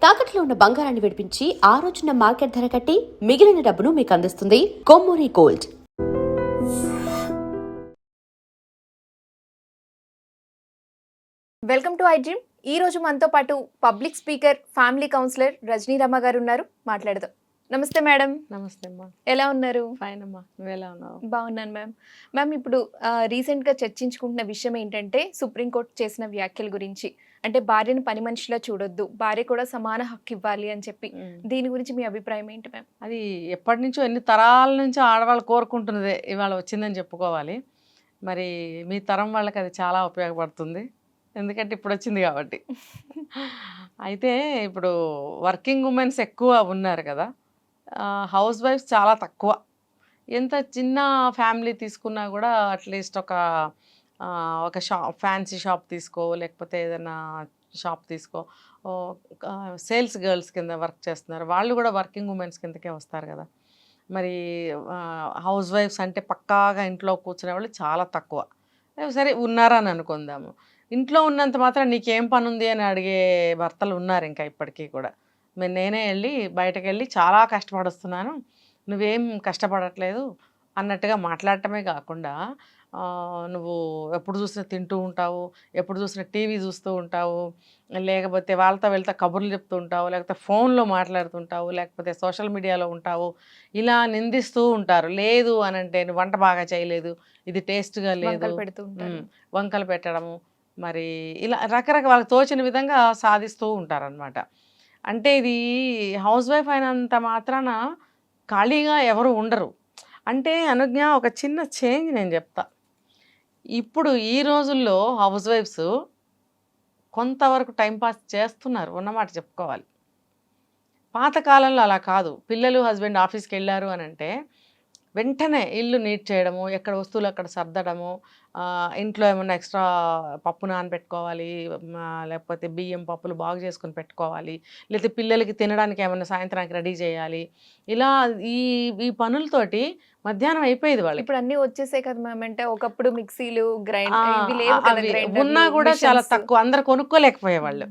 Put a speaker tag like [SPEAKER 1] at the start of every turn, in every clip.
[SPEAKER 1] తాకట్లో ఉన్న బంగారాన్ని విడిపించి ఆ రోజున మార్కెట్ ధర కట్టి మిగిలిన డబ్బును మీకు అందిస్తుంది Kommuri gold.
[SPEAKER 2] Welcome to I dream. ఈ రోజు మనతో పాటు public speaker, family counsellor Rajani Ramma garu ఉన్నారు. మాట్లాడదాం. నమస్తే మేడం.
[SPEAKER 3] నమస్తే అమ్మా.
[SPEAKER 2] ఎలా ఉన్నారు?
[SPEAKER 3] ఫైన్ అమ్మా, నువ్వు ఎలా ఉన్నావు?
[SPEAKER 2] బాగున్నాను మ్యామ్. మ్యామ్, ఇప్పుడు రీసెంట్గా చర్చించుకుంటున్న విషయం ఏంటంటే సుప్రీంకోర్టు చేసిన వ్యాఖ్యల గురించి. అంటే భార్యను పని మనిషిలా చూడొద్దు, భార్య కూడా సమాన హక్కు ఇవ్వాలి అని చెప్పి. దీని గురించి మీ అభిప్రాయం ఏంటి మ్యామ్?
[SPEAKER 3] అది ఎప్పటి నుంచో ఎన్ని తరాల నుంచో ఆడవాళ్ళు కోరుకుంటున్నదే ఇవాళ వచ్చిందని చెప్పుకోవాలి. మరి మీ తరం వాళ్ళకి అది చాలా ఉపయోగపడుతుంది, ఎందుకంటే ఇప్పుడు వచ్చింది కాబట్టి. అయితే ఇప్పుడు వర్కింగ్ ఉమెన్స్ ఎక్కువ ఉన్నారు కదా, హౌస్ వైఫ్స్ చాలా తక్కువ. ఎంత చిన్న ఫ్యామిలీ తీసుకున్నా కూడా అట్లీస్ట్ ఒక ఫ్యాన్సీ షాప్ తీసుకో, లేకపోతే ఏదైనా షాప్ తీసుకో, సేల్స్ గర్ల్స్ కింద వర్క్ చేస్తున్నారు, వాళ్ళు కూడా వర్కింగ్ ఉమెన్స్ కిందకే వస్తారు కదా. మరి హౌస్ వైఫ్స్ అంటే పక్కాగా ఇంట్లో కూర్చునే వాళ్ళు చాలా తక్కువ. సరే ఉన్నారని అనుకుందాము, ఇంట్లో ఉన్నంత మాత్రం నీకేం పని ఉంది అని అడిగే భర్తలు ఉన్నారు ఇంకా ఇప్పటికీ కూడా. నేనే వెళ్ళి బయటకు వెళ్ళి చాలా కష్టపడుస్తున్నాను, నువ్వేం కష్టపడట్లేదు అన్నట్టుగా మాట్లాడటమే కాకుండా, నువ్వు ఎప్పుడు చూసినా తింటూ ఉంటావు, ఎప్పుడు చూసినా టీవీ చూస్తూ ఉంటావు, లేకపోతే వాళ్ళతో వెళ్తే కబుర్లు చెప్తూ ఉంటావు, లేకపోతే ఫోన్లో మాట్లాడుతుంటావు, లేకపోతే సోషల్ మీడియాలో ఉంటావు, ఇలా నిందిస్తూ ఉంటారు. లేదు అని అంటే నువ్వు వంట బాగా చేయలేదు, ఇది టేస్ట్గా లేదు, వంకలు పెట్టడము, మరి ఇలా రకరకాల వాళ్ళకి తోచిన విధంగా సాధిస్తూ ఉంటారనమాట. అంటే ఇది హౌస్ వైఫ్ అయినంత మాత్రాన ఖాళీగా ఎవరు ఉండరు. అంటే అనుజ్ఞ, ఒక చిన్న చేంజ్ నేను చెప్తా. ఇప్పుడు ఈ రోజుల్లో హౌస్ వైఫ్స్ కొంతవరకు టైంపాస్ చేస్తున్నారు, ఉన్నమాట చెప్పుకోవాలి. పాతకాలంలో అలా కాదు. పిల్లలు హస్బెండ్ ఆఫీస్కి వెళ్ళారు అని అంటే వెంటనే ఇల్లు నీట్ చేయడము, ఎక్కడ వస్తువులు అక్కడ సర్దడము, ఇంట్లో ఏమన్నా ఎక్స్ట్రా పప్పు నానబెట్టుకోవాలి, లేకపోతే బియ్యం పప్పులు బాగు చేసుకుని పెట్టుకోవాలి, లేకపోతే పిల్లలకి తినడానికి ఏమన్నా సాయంత్రానికి రెడీ చేయాలి. ఇలా ఈ ఈ పనులతోటి మధ్యాహ్నం అయిపోయేది వాళ్ళు.
[SPEAKER 2] ఇప్పుడు అన్ని వచ్చేసే కదా మ్యామ్. అంటే ఒకప్పుడు మిక్సీలు, గ్రైండర్
[SPEAKER 3] ఉన్నా కూడా చాలా తక్కువ, అందరు కొనుక్కోలేకపోయేవాళ్ళు,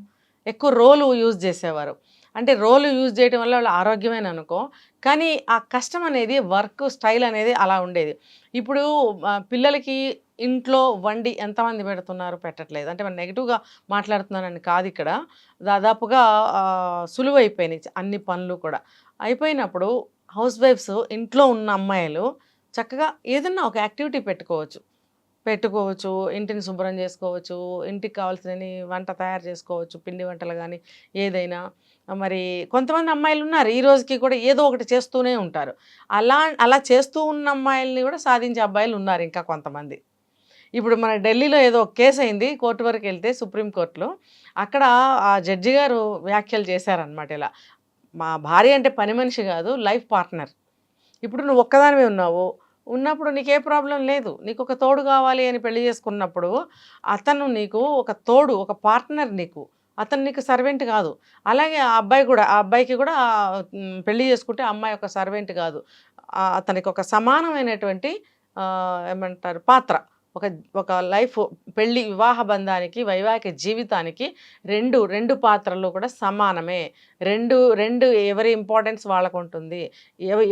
[SPEAKER 3] ఎక్కువ రోలు యూజ్ చేసేవారు. అంటే రోలు యూజ్ చేయడం వల్ల వాళ్ళు ఆరోగ్యమైన అనుకో, కానీ ఆ కష్టం అనేది, వర్క్ స్టైల్ అనేది అలా ఉండేది. ఇప్పుడు పిల్లలకి ఇంట్లో వండి ఎంతమంది పెడుతున్నారు? పెట్టట్లేదు. అంటే మనం నెగిటివ్గా మాట్లాడుతున్నానని కాదు, ఇక్కడ దాదాపుగా సులువైపోయినాయి అన్ని పనులు కూడా. అయిపోయినప్పుడు హౌస్ వైఫ్స్, ఇంట్లో ఉన్న అమ్మాయిలు చక్కగా ఏదన్నా ఒక యాక్టివిటీ పెట్టుకోవచ్చు, ఇంటిని శుభ్రం చేసుకోవచ్చు, ఇంటికి కావాల్సిన వంట తయారు చేసుకోవచ్చు, పిండి వంటలు కానీ ఏదైనా. మరి కొంతమంది అమ్మాయిలు ఉన్నారు ఈ రోజుకి కూడా ఏదో ఒకటి చేస్తూనే ఉంటారు. అలా చేస్తూ ఉన్న అమ్మాయిల్ని కూడా సాధించే అబ్బాయిలు ఉన్నారు ఇంకా కొంతమంది. ఇప్పుడు మన ఢిల్లీలో ఏదో కేసు అయింది, కోర్టు వరకు వెళ్తే, సుప్రీంకోర్టులో. అక్కడ ఆ జడ్జి గారు వ్యాఖ్యలు చేశారనమాట. ఇలా, మా భార్య అంటే పని మనిషి కాదు, లైఫ్ పార్ట్నర్. ఇప్పుడు నువ్వు ఒక్కదానివే ఉన్నప్పుడు నీకే ప్రాబ్లం లేదు, నీకు ఒక తోడు కావాలి అని పెళ్లి చేసుకున్నప్పుడు అతను నీకు ఒక తోడు, ఒక పార్ట్నర్ నీకు, అతను నీకు సర్వెంట్ కాదు. అలాగే ఆ అబ్బాయికి కూడా పెళ్లి చేసుకుంటే అమ్మాయి ఒక సర్వెంట్ కాదు, అతనికి ఒక సమానమైనటువంటి ఏమంటారు పాత్ర. ఒక లైఫ్, పెళ్ళి, వివాహ బంధానికి, వైవాహిక జీవితానికి రెండు పాత్రలు కూడా సమానమే. రెండు ఎవరి ఇంపార్టెన్స్ వాళ్ళకు ఉంటుంది.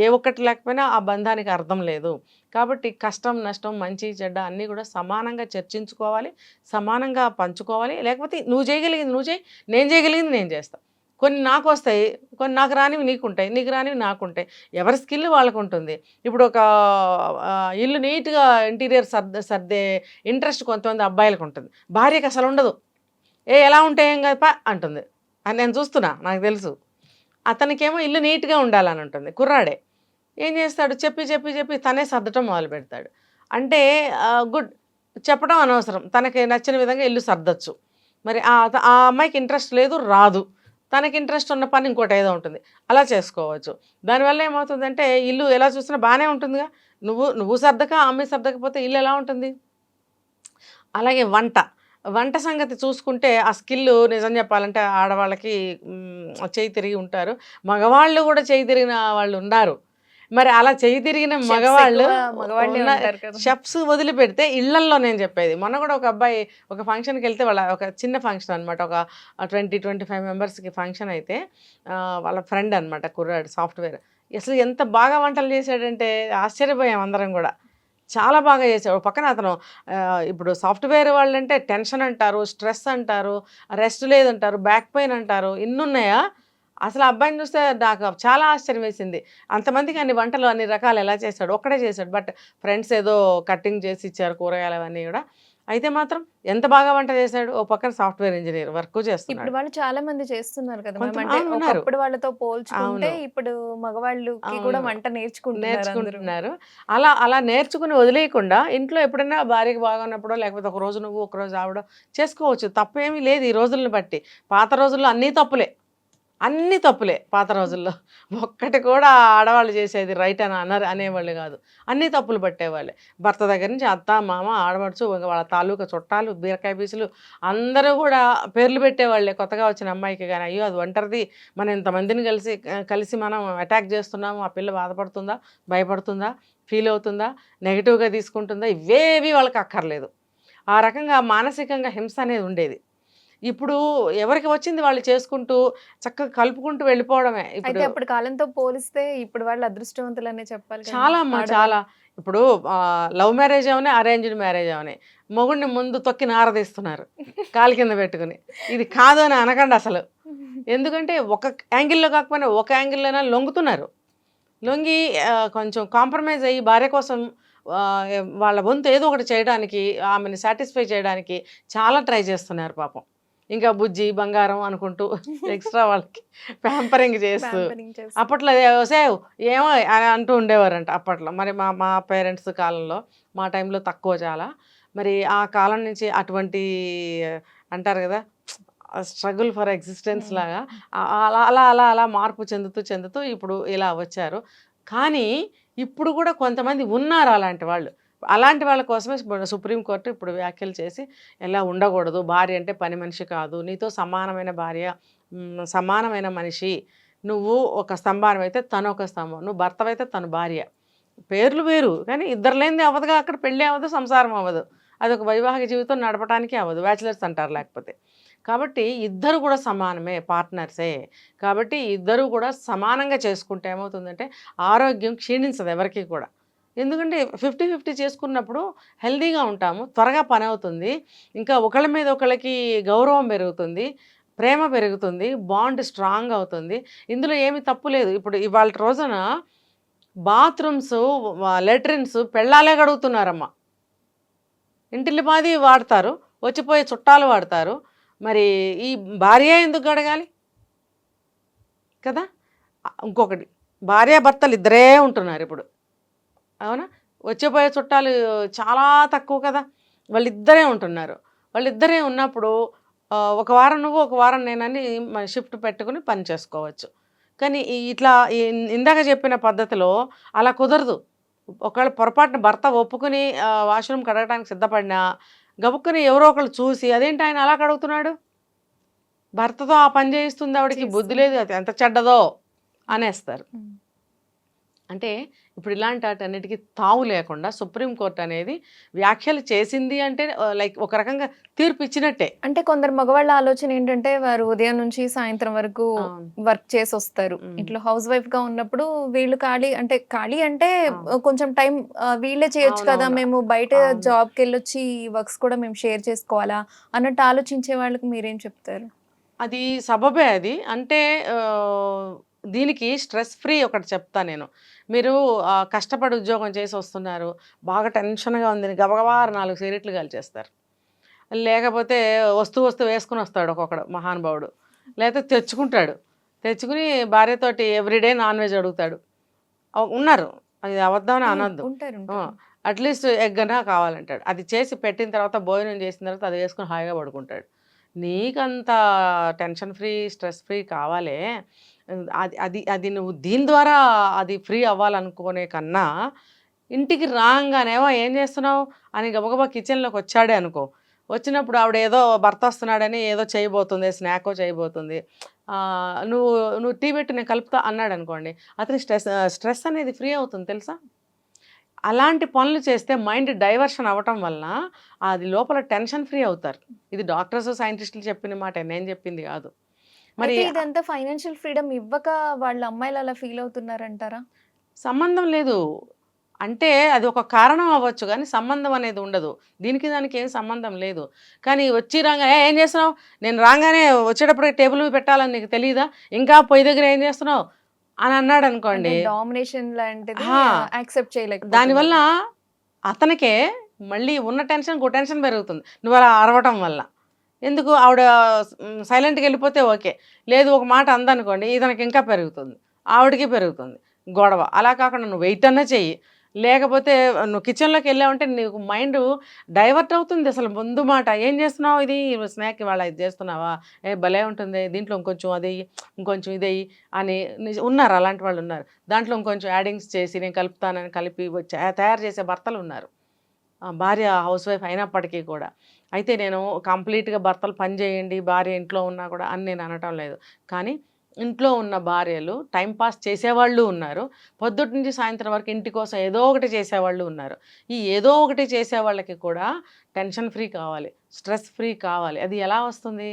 [SPEAKER 3] ఏ ఒక్కటి లేకపోయినా ఆ బంధానికి అర్థం లేదు. కాబట్టి కష్టం, నష్టం, మంచి, చెడ్డ అన్నీ కూడా సమానంగా చర్చించుకోవాలి, సమానంగా పంచుకోవాలి. లేకపోతే నువ్వు చేయగలిగింది నువ్వు చేయి, నేను చేయగలిగింది నేను చేస్తాను. కొన్ని నాకు వస్తాయి, కొన్ని నాకు రానివి నీకుంటాయి, నీకు రానివి నాకుంటాయి. ఎవరి స్కిల్ వాళ్ళకు ఉంటుంది. ఇప్పుడు ఒక ఇల్లు నీట్గా ఇంటీరియర్ సర్దే ఇంట్రెస్ట్ కొంతమంది అబ్బాయిలకు ఉంటుంది, భార్యకి అసలు ఉండదు. ఎలా ఉంటాయి ఏం కదా అంటుంది అని నేను చూస్తున్నా, నాకు తెలుసు. అతనికేమో ఇల్లు నీట్గా ఉండాలని ఉంటుంది, కుర్రాడే. ఏం చేస్తాడు? చెప్పి తనే సర్దటం మొదలు పెడతాడు. అంటే గుడ్, చెప్పడం అనవసరం, తనకి నచ్చిన విధంగా ఇల్లు సర్దచ్చు. మరి ఆ అమ్మాయికి ఇంట్రెస్ట్ లేదు, రాదు, తనకి ఇంట్రెస్ట్ ఉన్న పని ఇంకోటి ఏదో ఉంటుంది, అలా చేసుకోవచ్చు. దానివల్ల ఏమవుతుందంటే ఇల్లు ఎలా చూసినా బాగానే ఉంటుందిగా. నువ్వు సర్దక, అమ్మాయి సర్దకపోతే ఇల్లు ఎలా ఉంటుంది? అలాగే వంట సంగతి చూసుకుంటే ఆ స్కిల్ నిజం చెప్పాలంటే ఆడవాళ్ళకి చేయి తిరిగి ఉంటారు, మగవాళ్ళు కూడా చేయి తిరిగిన వాళ్ళు ఉన్నారు. మరి అలా చెయ్యి తిరిగిన మగవాళ్ళు
[SPEAKER 2] మగవాళ్ళే
[SPEAKER 3] ఉన్న
[SPEAKER 2] ఉంటారు కదా.
[SPEAKER 3] షెఫ్స్ వదిలిపెడితే ఇళ్లల్లో నేను చెప్పేది మొన్న కూడా ఒక అబ్బాయి ఒక ఫంక్షన్కి వెళ్తే వాళ్ళ ఒక చిన్న ఫంక్షన్ అనమాట, ఒక 20-25 మెంబర్స్కి ఫంక్షన్ అయితే వాళ్ళ ఫ్రెండ్ అనమాట కుర్రాడు సాఫ్ట్వేర్, అసలు ఎంత బాగా వంటలు చేశాడంటే ఆశ్చర్యపోయాం అందరం కూడా. చాలా బాగా చేశాడు. ఒక పక్కన అతను ఇప్పుడు సాఫ్ట్వేర్ వాళ్ళంటే టెన్షన్ అంటారు, స్ట్రెస్ అంటారు, రెస్ట్ లేదంటారు, బ్యాక్ పెయిన్ అంటారు, ఇన్నున్నాయా. అసలు ఆ అబ్బాయిని చూస్తే నాకు చాలా ఆశ్చర్యం వేసింది. అంతమందికి అన్ని వంటలు అన్ని రకాలు ఎలా చేశాడు, ఒక్కడే చేశాడు. బట్ ఫ్రెండ్స్ ఏదో కటింగ్ చేసి ఇచ్చారు కూరగాయలు అవన్నీ కూడా. అయితే మాత్రం ఎంత బాగా వంట చేశాడు. ఓ పక్కన సాఫ్ట్వేర్ ఇంజనీర్ వర్క్ చేస్తున్నాడు.
[SPEAKER 2] ఇప్పుడు వాళ్ళు చాలా మంది చేస్తున్నారు కదా మ్యామ్. అంటే
[SPEAKER 3] ఉన్నారు.
[SPEAKER 2] ఒకప్పుడు వాళ్ళతో పోల్చుకుంటే
[SPEAKER 3] అవును.
[SPEAKER 2] ఇప్పుడు మగవాళ్ళకి కూడా వంట నేర్చుకుంటున్నారు అందరూ.
[SPEAKER 3] నేర్చుకుంటున్నారు. అలా అలా నేర్చుకుని వదిలేయకుండా ఇంట్లో ఎప్పుడైనా భార్యకి బాగున్నప్పుడో లేకపోతే ఒక రోజు నువ్వు ఒక రోజు ఆవిడ చేసుకోవచ్చు, తప్పేమీ లేదు ఈ రోజులను బట్టి. పాత రోజుల్లో అన్నీ తప్పులే, అన్ని తప్పులే పాత రోజుల్లో. ఒక్కటి కూడా ఆడవాళ్ళు చేసేది రైట్ అని అనేవాళ్ళు కాదు, అన్ని తప్పులు పట్టేవాళ్ళే. భర్త దగ్గర నుంచి అత్త మామ ఆడపడుచు వాళ్ళ తాలూకా చుట్టాలు బీరకాయ పీసులు అందరూ కూడా పేర్లు పెట్టేవాళ్ళే కొత్తగా వచ్చిన అమ్మాయికి. కానీ అయ్యో అది ఒంటరిది, మనం ఇంతమందిని కలిసి మనం అటాక్ చేస్తున్నాము, ఆ పిల్ల బాధపడుతుందా, భయపడుతుందా, ఫీల్ అవుతుందా, నెగిటివ్గా తీసుకుంటుందా, ఇవేవి వాళ్ళకి అక్కర్లేదు. ఆ రకంగా మానసికంగా హింస అనేది ఉండేది. ఇప్పుడు ఎవరికి వచ్చింది వాళ్ళు చేసుకుంటూ చక్కగా కలుపుకుంటూ వెళ్ళిపోవడమే.
[SPEAKER 2] అయితే
[SPEAKER 3] ఇప్పుడు
[SPEAKER 2] అప్పుడు కాలంతో పోలిస్తే ఇప్పుడు వాళ్ళు అదృష్టవంతులనే చెప్పాలి కదా
[SPEAKER 3] చాలా అమ్మా
[SPEAKER 2] ఆడవాళ్ళు.
[SPEAKER 3] చాలా. ఇప్పుడు లవ్ మ్యారేజ్ అవనే అరేంజ్డ్ మ్యారేజ్ అవనే మొగుడిని ముందు తొక్కి నారదీస్తున్నారు కాలు కింద పెట్టుకుని. ఇది కాదు అని అనకండి అసలు. ఎందుకంటే ఒక యాంగిల్లో కాకపోయినా ఒక యాంగిల్లోనే లొంగుతున్నారు. లొంగి కొంచెం కాంప్రమైజ్ అయ్యి భార్య కోసం వాళ్ళ వంతు ఏదో ఒకటి చేయడానికి, ఆమెను సాటిస్ఫై చేయడానికి చాలా ట్రై చేస్తున్నారు పాపం. ఇంకా బుజ్జి బంగారం అనుకుంటూ ఎక్స్ట్రా వాళ్ళకి ప్యాంపరింగ్ చేస్తూ.
[SPEAKER 2] Pampering చేస్తూ.
[SPEAKER 3] అప్పట్లో సేవ్ ఏమో అని అంటూ ఉండేవారంట అప్పట్లో. మరి మా మా పేరెంట్స్ కాలంలో, మా టైంలో తక్కువ చాలా. మరి ఆ కాలం నుంచి అటువంటి అంటారు కదా స్ట్రగుల్ ఫర్ ఎగ్జిస్టెన్స్ లాగా అలా అలా అలా అలా మార్పు చెందుతూ చెందుతూ ఇప్పుడు ఇలా వచ్చారు. కానీ ఇప్పుడు కూడా కొంతమంది ఉన్నారు అలాంటి వాళ్ళు. అలాంటి వాళ్ళ కోసమే సుప్రీంకోర్టు ఇప్పుడు వ్యాఖ్యలు చేసి ఎలా ఉండకూడదు, భార్య అంటే పని మనిషి కాదు, నీతో సమానమైన భార్య, సమానమైన మనిషి, నువ్వు ఒక స్తంభానం అయితే తను ఒక స్తంభం, నువ్వు భర్తవైతే తను భార్య. పేర్లు వేరు కానీ ఇద్దరు లేనిది అవ్వదుగా, అక్కడ పెళ్ళి అవ్వదు, సంసారం అవ్వదు, అదొక వైవాహిక జీవితం నడపడానికి అవ్వదు, బ్యాచిలర్స్ అంటారు లేకపోతే. కాబట్టి ఇద్దరు కూడా సమానమే, పార్ట్నర్సే. కాబట్టి ఇద్దరు కూడా సమానంగా చేసుకుంటే ఏమవుతుందంటే ఆరోగ్యం క్షీణించదు ఎవరికి కూడా. ఎందుకంటే 50-50 చేసుకున్నప్పుడు హెల్దీగా ఉంటాము, త్వరగా పని అవుతుంది, ఇంకా ఒకళ్ళ మీద ఒకళ్ళకి గౌరవం పెరుగుతుంది, ప్రేమ పెరుగుతుంది, బాండ్ స్ట్రాంగ్ అవుతుంది. ఇందులో ఏమి తప్పు లేదు. ఇప్పుడు ఇవాళ రోజున బాత్రూమ్స్ లెట్రిన్స్ పెళ్ళాలే గడుగుతున్నారమ్మా. ఇంటిల్లిపాది వాడతారు, వచ్చిపోయే చుట్టాలు వాడతారు, మరి ఈ భార్య ఎందుకు గడగాలి కదా. ఇంకొకటి భార్యాభర్తలు ఇద్దరే ఉంటున్నారు ఇప్పుడు, అవునా. వచ్చిపోయే చుట్టాలు చాలా తక్కువ కదా, వాళ్ళిద్దరే ఉంటున్నారు. వాళ్ళిద్దరే ఉన్నప్పుడు ఒక వారం నువ్వు ఒక వారం నేనని షిఫ్ట్ పెట్టుకుని పని చేసుకోవచ్చు. కానీ ఇట్లా ఇందాక చెప్పిన పద్ధతిలో అలా కుదరదు. ఒకవేళ పొరపాటున భర్త ఒప్పుకుని వాష్రూమ్ కడగడానికి సిద్ధపడినా గబుక్కుని ఎవరో ఒకళ్ళు చూసి అదేంటి ఆయన అలా కడుగుతున్నాడు, భర్తతో ఆ పని చేయిస్తుంది ఆవిడకి, బుద్ధి లేదు, అది ఎంత చెడ్డదో అనేస్తారు. అంటే ఇప్పుడు ఇలాంటి వాటన్నిటికీ తావు లేకుండా సుప్రీంకోర్టు అనేది వ్యాఖ్యలు చేసింది అంటే లైక్ ఒక రకంగా తీర్పు ఇచ్చినట్టే.
[SPEAKER 2] అంటే కొందరు మగవాళ్ళ ఆలోచన ఏంటంటే వారు ఉదయం నుంచి సాయంత్రం వరకు వర్క్ చేసి వస్తారు, ఇంట్లో హౌస్ వైఫ్ గా ఉన్నప్పుడు వీళ్ళు ఖాళీ అంటే కొంచెం టైం వీళ్ళే చేయొచ్చు కదా, మేము బయట జాబ్కి వెళ్ళొచ్చి వర్క్స్ కూడా మేము షేర్ చేసుకోవాలా అన్నట్టు ఆలోచించే వాళ్ళకి మీరేం చెప్తారు?
[SPEAKER 3] అది సబబే అది. అంటే దీనికి స్ట్రెస్ ఫ్రీ ఒకటి చెప్తా నేను. మీరు కష్టపడి ఉద్యోగం చేసి వస్తున్నారు, బాగా టెన్షన్గా ఉంది, గబగబా 4 సిగరెట్లు కాల్చేస్తారు. లేకపోతే వస్తూ వేసుకుని వస్తాడు ఒక్కొక్కడు మహానుభావుడు, లేకపోతే తెచ్చుకుని భార్యతోటి ఎవ్రీడే నాన్ వెజ్ అడుగుతాడు. ఉన్నారు, అది అబద్ధమని అనొద్దు, అట్లీస్ట్ ఎగ్ అన్నా కావాలంటాడు. అది చేసి పెట్టిన తర్వాత భోజనం చేసిన తర్వాత అది వేసుకుని హాయిగా పడుకుంటాడు. నీకంత టెన్షన్ ఫ్రీ స్ట్రెస్ ఫ్రీ కావాలే, అది అది అది నువ్వు దీని ద్వారా అది ఫ్రీ అవ్వాలనుకునే కన్నా ఇంటికి రాగానేమో ఏం చేస్తున్నావు అని గబగబా కిచెన్లోకి వచ్చాడే అనుకో, వచ్చినప్పుడు ఆవిడ ఏదో భర్త వస్తున్నాడని ఏదో చేయబోతుంది, స్నాకో చేయబోతుంది, నువ్వు నువ్వు టీ పెట్టు నేను కలుపుతా అన్నాడు అనుకోండి, అతని స్ట్రెస్ అనేది ఫ్రీ అవుతుంది తెలుసా. అలాంటి పనులు చేస్తే మైండ్ డైవర్షన్ అవ్వటం వలన అది లోపల టెన్షన్ ఫ్రీ అవుతారు. ఇది డాక్టర్స్ సైంటిస్టులు చెప్పిన మాట, నేను చెప్పింది కాదు. మరి
[SPEAKER 2] అయితే ఇదంతా ఫైనాన్షియల్ ఫ్రీడమ్ ఇవ్వక వాళ్ళ అమ్మాయిలు అలా ఫీల్ అవుతున్నారంటారా?
[SPEAKER 3] సంబంధం లేదు అంటే అది ఒక కారణం అవ్వచ్చు, కానీ సంబంధం అనేది ఉండదు. దీనికి దానికి ఏం సంబంధం లేదు. కానీ వచ్చి రాగానే ఏం చేస్తున్నావు, నేను రాగానే వచ్చేటప్పుడు టేబుల్ మీద పెట్టాలని నీకు తెలియదా, ఇంకా పొయ్యి దగ్గర ఏం చేస్తున్నావు అని అన్నాడు అనుకోండి,
[SPEAKER 2] డామినేషన్ లాంటిది
[SPEAKER 3] ఆ,
[SPEAKER 2] యాక్సెప్ట్ చేయలేక
[SPEAKER 3] దానివల్ల అతనికే మళ్ళీ ఉన్న టెన్షన్ ఇంకో టెన్షన్ పెరుగుతుంది నువ్వు అలా అరవటం వల్ల. ఎందుకు ఆవిడ సైలెంట్గా వెళ్ళిపోతే ఓకే, లేదు ఒక మాట అందనుకోండి ఇతనికి ఇంకా పెరుగుతుంది, ఆవిడకి పెరుగుతుంది గొడవ. అలా కాకుండా నువ్వు వెయిట్ అన్నా చెయ్యి, లేకపోతే నువ్వు కిచెన్లోకి వెళ్ళావంటే నీకు మైండ్ డైవర్ట్ అవుతుంది. అసలు ముందు మాట ఏం చేస్తున్నావు, ఇది స్నాక్ ఇవాళ ఇది చేస్తున్నావా, భలే ఉంటుంది, దీంట్లో ఇంకొంచెం అదయ్యి ఇంకొంచెం ఇదయ్యి అని ఉన్నారు, అలాంటి వాళ్ళు ఉన్నారు. దాంట్లో ఇంకొంచెం యాడింగ్స్ చేసి నేను కలుపుతానని కలిపి తయారు చేసే భర్తలు ఉన్నారు, భార్య హౌస్ వైఫ్ అయినప్పటికీ కూడా. అయితే నేను కంప్లీట్గా భర్తలు పని చేయండి భార్య ఇంట్లో ఉన్నా కూడా అని నేను అనటం లేదు, కానీ ఇంట్లో ఉన్న భార్యలు టైంపాస్ చేసేవాళ్ళు ఉన్నారు, పొద్దుటి నుంచి సాయంత్రం వరకు ఇంటి కోసం ఏదో ఒకటి చేసేవాళ్ళు ఉన్నారు. ఈ ఏదో ఒకటి చేసేవాళ్ళకి కూడా టెన్షన్ ఫ్రీ కావాలి, స్ట్రెస్ ఫ్రీ కావాలి. అది ఎలా వస్తుంది,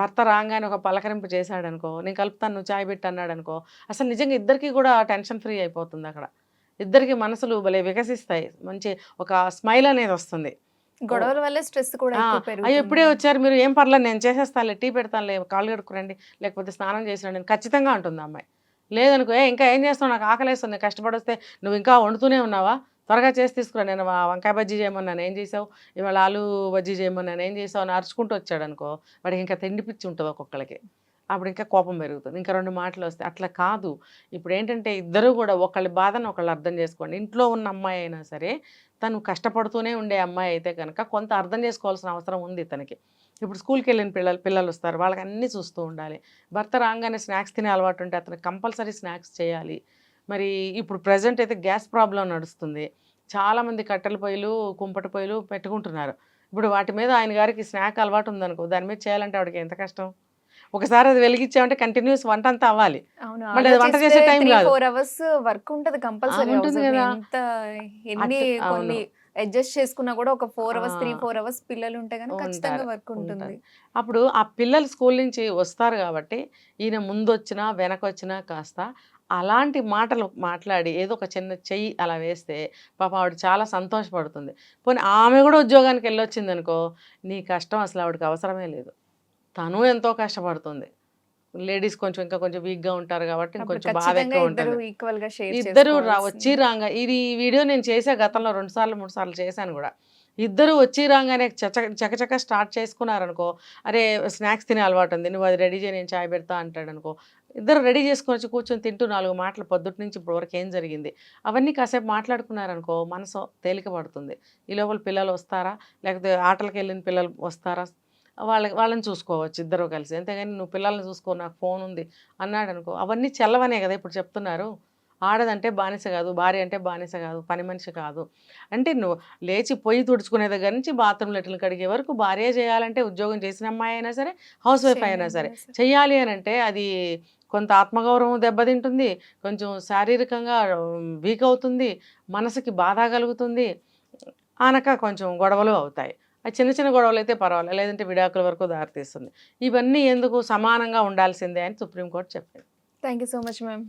[SPEAKER 3] భర్త రాగానే ఒక పలకరింపు చేశాడనుకో, నేను కలుపుతాను నువ్వు చాయ్ పెట్టి అన్నాడు అనుకో, అసలు నిజంగా ఇద్దరికి కూడా టెన్షన్ ఫ్రీ అయిపోతుంది. అక్కడ ఇద్దరికి మనసులు భలే వికసిస్తాయి, మంచి ఒక స్మైల్ అనేది వస్తుంది.
[SPEAKER 2] గొడవల వల్ల స్ట్రెస్ కూడా ఎక్కువ
[SPEAKER 3] అయ్యో
[SPEAKER 2] పెరుగుతుంది.
[SPEAKER 3] ఇప్పుడే వచ్చారు మీరు, ఏం పర్లేదు నేను చేసేస్తానులే, టీ పెడతానులే, కాళ్ళు కడుక్కురండి, లేకపోతే స్నానం చేసిరండి అని ఖచ్చితంగా అంటుంది అమ్మాయి. లేదనుకో ఇంకా ఏం చేస్తావు, నాకు ఆకలేస్తుంది, కష్టపడి వస్తే నువ్వు ఇంకా వండుతూనే ఉన్నావా, త్వరగా చేసి తీసుకురా, నేను వంకాయ బజ్జీ చేయమన్నాను ఏం చేసావు, ఇవాళ ఆలు బజ్జీ చేయమన్నాను ఏం చేసావు అని అరుచుకుంటూ వచ్చాడు అనుకో, వాడికి ఇంకా తిండిపిచ్చి ఉంటుంది ఒక్కొక్కరికి. అప్పుడు ఇంకా కోపం పెరుగుతుంది, ఇంకా 2 మాటలు వస్తాయి. అట్లా కాదు. ఇప్పుడు ఏంటంటే ఇద్దరు కూడా ఒకళ్ళ బాధను ఒకళ్ళు అర్థం చేసుకోండి. ఇంట్లో ఉన్న అమ్మాయి అయినా సరే తను కష్టపడుతూనే ఉండే అమ్మాయి అయితే కనుక కొంత అర్థం చేసుకోవాల్సిన అవసరం ఉంది తనకి. ఇప్పుడు స్కూల్కి వెళ్ళిన పిల్లలు వస్తారు, వాళ్ళకి అన్నీ చూస్తూ ఉండాలి. భర్త రాగానే స్నాక్స్ తినే అలవాటు ఉంటే అతను కంపల్సరీ స్నాక్స్ చేయాలి. మరి ఇప్పుడు ప్రజెంట్ అయితే గ్యాస్ ప్రాబ్లం నడుస్తుంది, చాలామంది కట్టెల పొయ్యిలు కుంపటి పొయ్యిలు పెట్టుకుంటున్నారు. ఇప్పుడు వాటి మీద ఆయన గారికి స్నాక్ అలవాటు ఉందనుకో, దాని మీద చేయాలంటే ఆవిడకి ఎంత కష్టం. ఒకసారి అది వెలిగించామంటే కంటిన్యూస్ వంట అంతా అవ్వాలి, మళ్ళీ అది వంట చేసే టైం కాదు.
[SPEAKER 2] 3-4 అవర్స్ వర్క్ ఉంటది కంపల్సరీ.
[SPEAKER 3] ఉంటుంది కదా.
[SPEAKER 2] ఎన్ని కొన్ని
[SPEAKER 3] అవును.
[SPEAKER 2] అడ్జస్ట్ చేసుకున్నా కూడా ఒక 4 అవర్స్
[SPEAKER 3] ఆ.
[SPEAKER 2] 3-4 అవర్స్ పిల్లలు ఉంటే కనుక ఖచ్చితంగా
[SPEAKER 3] ఉంటారు,
[SPEAKER 2] వర్క్ ఉంటుంది.
[SPEAKER 3] ఉంటారు. అప్పుడు ఆ పిల్లలు స్కూల్ నుంచి వస్తారు కాబట్టి ఈయన ముందొచ్చినా వెనకొచ్చినా కాస్త అలాంటి మాటలు మాట్లాడి ఏదో ఒక చిన్న చెయ్యి అలా వేస్తే పాపం ఆవిడ చాలా సంతోషపడుతుంది. పోనీ ఆమె కూడా ఉద్యోగానికి వెళ్ళొచ్చింది అనుకో, నీ కష్టం అసలు ఆవిడకి అవసరమే లేదు, తను ఎంతో కష్టపడుతుంది. లేడీస్ కొంచెం ఇంకా కొంచెం వీక్గా ఉంటారు కాబట్టి
[SPEAKER 2] అప్పుడు
[SPEAKER 3] ఇంకొంచెం బాధ
[SPEAKER 2] ఖచ్చితంగా
[SPEAKER 3] ఎక్కువ
[SPEAKER 2] ఇద్దరు
[SPEAKER 3] ఉంటుంది.
[SPEAKER 2] ఈక్వల్ గా షేర్
[SPEAKER 3] ఇద్దరు వచ్చి
[SPEAKER 2] చేసుకోవాల్సింది.
[SPEAKER 3] రాగా ఇది ఈ వీడియో నేను చేసే గతంలో 2 సార్లు 3 సార్లు చేశాను కూడా. ఇద్దరు వచ్చి రాగానే చకచక స్టార్ట్ చేసుకున్నారనుకో, అరే స్నాక్స్ తినే అలవాటు ఉంది, నువ్వు అది రెడీ చేయి నేను చాయ్ పెడతా అంటాడు అనుకో, ఇద్దరు రెడీ చేసుకొని వచ్చి కూర్చొని తింటూ 4 మాటలు పొద్దుటి నుంచి ఇప్పుడు వరకు ఏం జరిగింది అవన్నీ కాసేపు మాట్లాడుకున్నారనుకో, మనసు తేలిక పడుతుంది. ఈ లోపల పిల్లలు వస్తారా, లేకపోతే ఆటలకు వెళ్ళిన పిల్లలు వస్తారా, వాళ్ళని చూసుకోవచ్చు ఇద్దరు కలిసి. అంతేగాని నువ్వు పిల్లల్ని చూసుకో నాకు ఫోన్ ఉంది అన్నాడు అనుకో, అవన్నీ చెల్లవనే కదా ఇప్పుడు చెప్తున్నారు. ఆడదంటే బానిస కాదు, భార్య అంటే బానిస కాదు, పని మనిషి కాదు. అంటే నువ్వు లేచి పొయ్యి తుడుచుకునే దగ్గర నుంచి బాత్రూమ్ లెటర్లు కడిగే వరకు భార్య చేయాలంటే, ఉద్యోగం చేసిన అమ్మాయి అయినా సరే హౌస్ వైఫ్ అయినా సరే చెయ్యాలి అని అంటే అది కొంత ఆత్మగౌరవం దెబ్బతింటుంది, కొంచెం శారీరకంగా వీక్ అవుతుంది, మనసుకి బాధ కలుగుతుంది, ఆనక కొంచెం గొడవలు అవుతాయి. ఆ చిన్న చిన్న గొడవలు అయితే పర్వాలేదు, లేదంటే విడాకుల వరకు దారితీస్తుంది. ఇవన్నీ ఎందుకు, సమానంగా ఉండాల్సిందే అని సుప్రీంకోర్టు చెప్పింది.
[SPEAKER 2] Thank you so much ma'am.